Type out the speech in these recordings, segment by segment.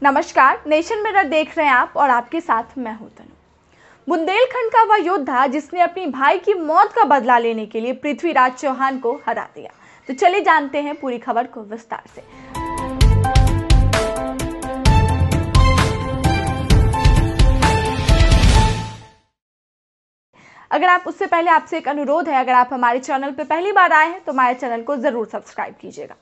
नमस्कार, nation mirror देख रहे हैं आप और आपके साथ मैं हूं तनु। बुंदेलखंड का वह योद्धा जिसने अपनी भाई की मौत का बदला लेने के लिए पृथ्वीराज चौहान को हरा दिया। तो चलिए जानते हैं पूरी खबर को विस्तार से। अगर आप उससे पहले आपसे एक अनुरोध है, अगर आप हमारे चैनल पर पहली बार आए हैं तो हमारे चैनल को जरूर सब्सक्राइब कीजिएगा।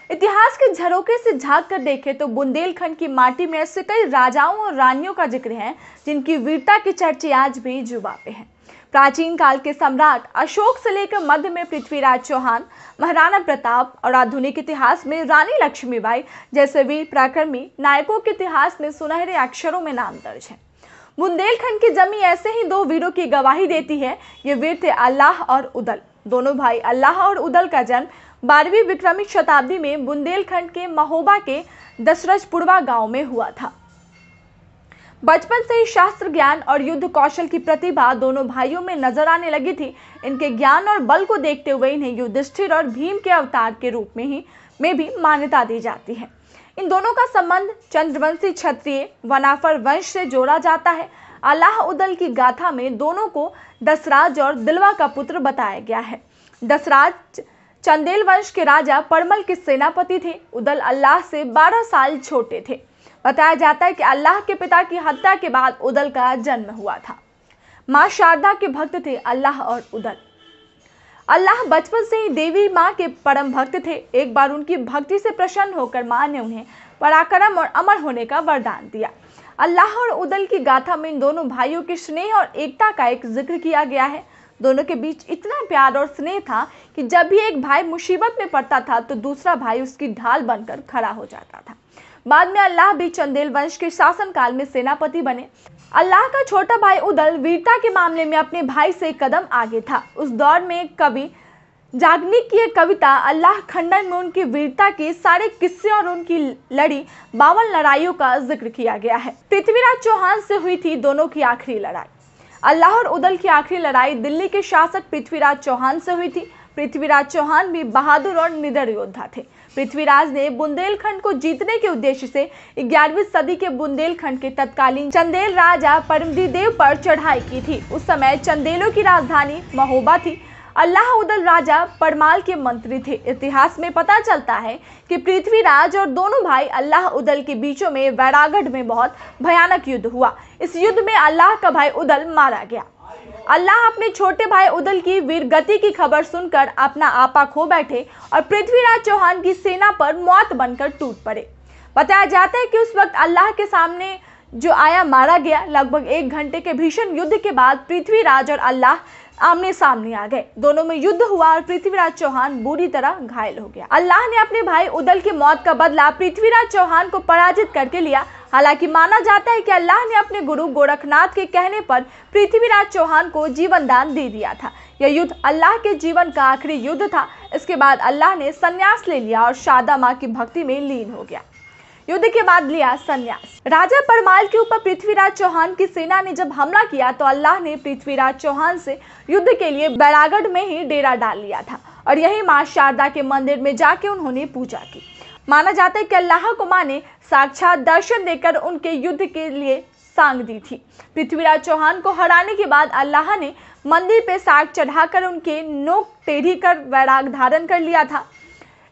इतिहास के झरोके से झांक कर देखें तो बुंदेलखंड की माटी में ऐसे कई राजाओं और रानियों का जिक्र है जिनकी वीरता के चर्चे आज भी जुबां पे हैं। प्राचीन काल के सम्राट अशोक से लेकर मध्य में पृथ्वीराज चौहान, महाराणा प्रताप और आधुनिक इतिहास में रानी लक्ष्मीबाई जैसे वीर पराक्रमी नायकों के इतिहास में सुनहरे अक्षरों में नाम दर्ज है। बुंदेलखंड की जमीन ऐसे ही दो वीरों की गवाही देती है। ये वीर थे अल्लाह और उदल। दोनों भाई अल्लाह और उदल का जन्म 12वीं विक्रमिक शताब्दी में बुंदेलखंड के महोबा के दशरथपुरवा गांव में हुआ था। बचपन से ही शास्त्र ज्ञान और युद्ध कौशल की प्रतिभा दोनों भाइयों में नजर आने लगी थी। इनके ज्ञान और बल को देखते हुए इन्हें युधिष्ठिर और भीम के अवतार के रूप में भी मान्यता दी जाती है। इन दोनों का संबंध चंद्रवंशी क्षत्रिय वनाफर वंश से जोड़ा जाता है। अल्लाह उदल की गाथा में दोनों को दसराज और दिलवा का पुत्र बताया गया है। दसराज चंदेल वंश के राजा परमल के सेनापति थे। उदल अल्लाह से 12 साल छोटे थे। बताया जाता है कि अल्लाह के पिता की हत्या के बाद उदल का जन्म हुआ था। मां शारदा के भक्त थे अल्लाह और उदल। अल्लाह बचपन से ही देवी मां के परम भक्त थे। एक बार उनकी भक्ति से प्रसन्न होकर मां ने उन्हें पराक्रम और अमर होने का वरदान दिया। अल्लाह और उदल की गाथा में इन दोनों भाइयों के स्नेह और एकता का एक जिक्र किया गया है। दोनों के बीच इतना प्यार और स्नेह था कि जब भी एक भाई मुसीबत में पड़ता था तो दूसरा भाई उसकी ढाल बनकर खड़ा हो जाता था। बाद में अल्लाह भी चंदेल वंश के शासनकाल में सेनापति बने। अल्लाह का छोटा भाई उदल वीरता के मामले में अपने भाई से एक कदम आगे था। उस दौर में कवि जागनिक की एक कविता अल्लाह खंडन में उनकी वीरता के सारे किस्से और उनकी लड़ी 52 लड़ाइयों का जिक्र किया गया है। पृथ्वीराज चौहान से हुई थी दोनों की आखिरी लड़ाई। अल्लाह और उदल की आखिरी लड़ाई दिल्ली के शासक पृथ्वीराज चौहान से हुई थी। पृथ्वीराज चौहान भी बहादुर और निडर योद्धा थे। पृथ्वीराज ने बुंदेलखंड को जीतने के उद्देश्य से 11वीं सदी के बुंदेलखंड के तत्कालीन चंदेल राजा परमदीदेव पर चढ़ाई की थी। उस समय चंदेलों की राजधानी महोबा थी। अल्लाह उदल राजा परमाल के मंत्री थे। इतिहास में पता चलता है कि पृथ्वीराज और दोनों भाई अल्लाह उदल के बीचों में वैरागढ़ में बहुत भयानक युद्ध हुआ। इस युद्ध में अल्लाह का भाई उदल मारा गया। अल्लाह अपने छोटे भाई उदल की वीरगति की खबर सुनकर अपना आपा खो बैठे और पृथ्वीराज चौहान की सेना पर मौत बनकर टूट पड़े। बताया जाता है कि उस वक्त अल्लाह के सामने जो आया मारा गया। लगभग 1 घंटे के भीषण युद्ध के बाद पृथ्वीराज और अल्लाह आमने सामने आ गए। दोनों में युद्ध हुआ और पृथ्वीराज चौहान बुरी तरह घायल हो गया। अल्लाह ने अपने भाई उदल की मौत का बदला पृथ्वीराज चौहान को पराजित करके लिया। हालांकि माना जाता है कि अल्लाह ने अपने गुरु गोरखनाथ के कहने पर पृथ्वीराज चौहान को जीवन दान दे दिया था। यह युद्ध अल्लाह के जीवन का आखिरी युद्ध था। इसके बाद अल्लाह ने संन्यास ले लिया और शारदा मां की भक्ति में लीन हो गया। युद्ध के बाद लिया संन्यास। राजा परमाल के ऊपर पृथ्वीराज चौहान की सेना ने जब हमला किया तो अल्लाह ने पृथ्वीराज चौहान से युद्ध के लिए बैरागढ़ में ही डेरा डाल लिया था और यही मां शारदा के मंदिर में जाके उन्होंने पूजा की। माना जाता है कि अल्लाह को मां ने साक्षात दर्शन देकर उनके युद्ध के लिए सांग दी थी। पृथ्वीराज चौहान को हराने के बाद अल्लाह ने मंदिर पे साग चढ़ाकर उनके नोक टेढ़ी कर वैराग धारण कर लिया था।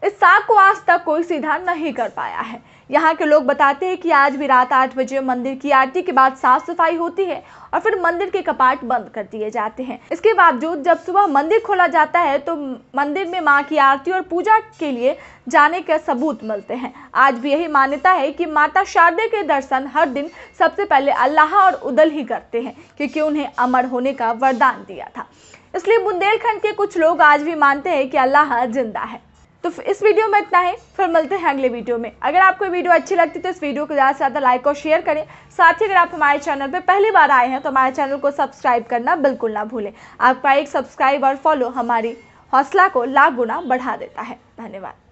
इस साग को आज तक कोई सीधा नहीं कर पाया है। यहाँ के लोग बताते हैं कि आज भी रात 8 बजे मंदिर की आरती के बाद साफ सफाई होती है और फिर मंदिर के कपाट बंद कर दिए जाते हैं। इसके बावजूद जब सुबह मंदिर खोला जाता है तो मंदिर में मां की आरती और पूजा के लिए जाने के सबूत मिलते हैं। आज भी यही मान्यता है कि माता शारदा के दर्शन हर दिन सबसे पहले अल्लाह और उदल ही करते हैं, क्योंकि उन्हें अमर होने का वरदान दिया था। इसलिए बुंदेलखंड के कुछ लोग आज भी मानते हैं कि अल्लाह जिंदा है। तो इस वीडियो में इतना ही, फिर मिलते हैं अगले वीडियो में। अगर आपको वीडियो अच्छी लगती है तो इस वीडियो को ज़्यादा से ज़्यादा लाइक और शेयर करें। साथ ही अगर आप हमारे चैनल पर पहली बार आए हैं तो हमारे चैनल को सब्सक्राइब करना बिल्कुल ना भूलें। आपका एक सब्सक्राइब और फॉलो हमारी हौसला को लाख गुना बढ़ा देता है। धन्यवाद।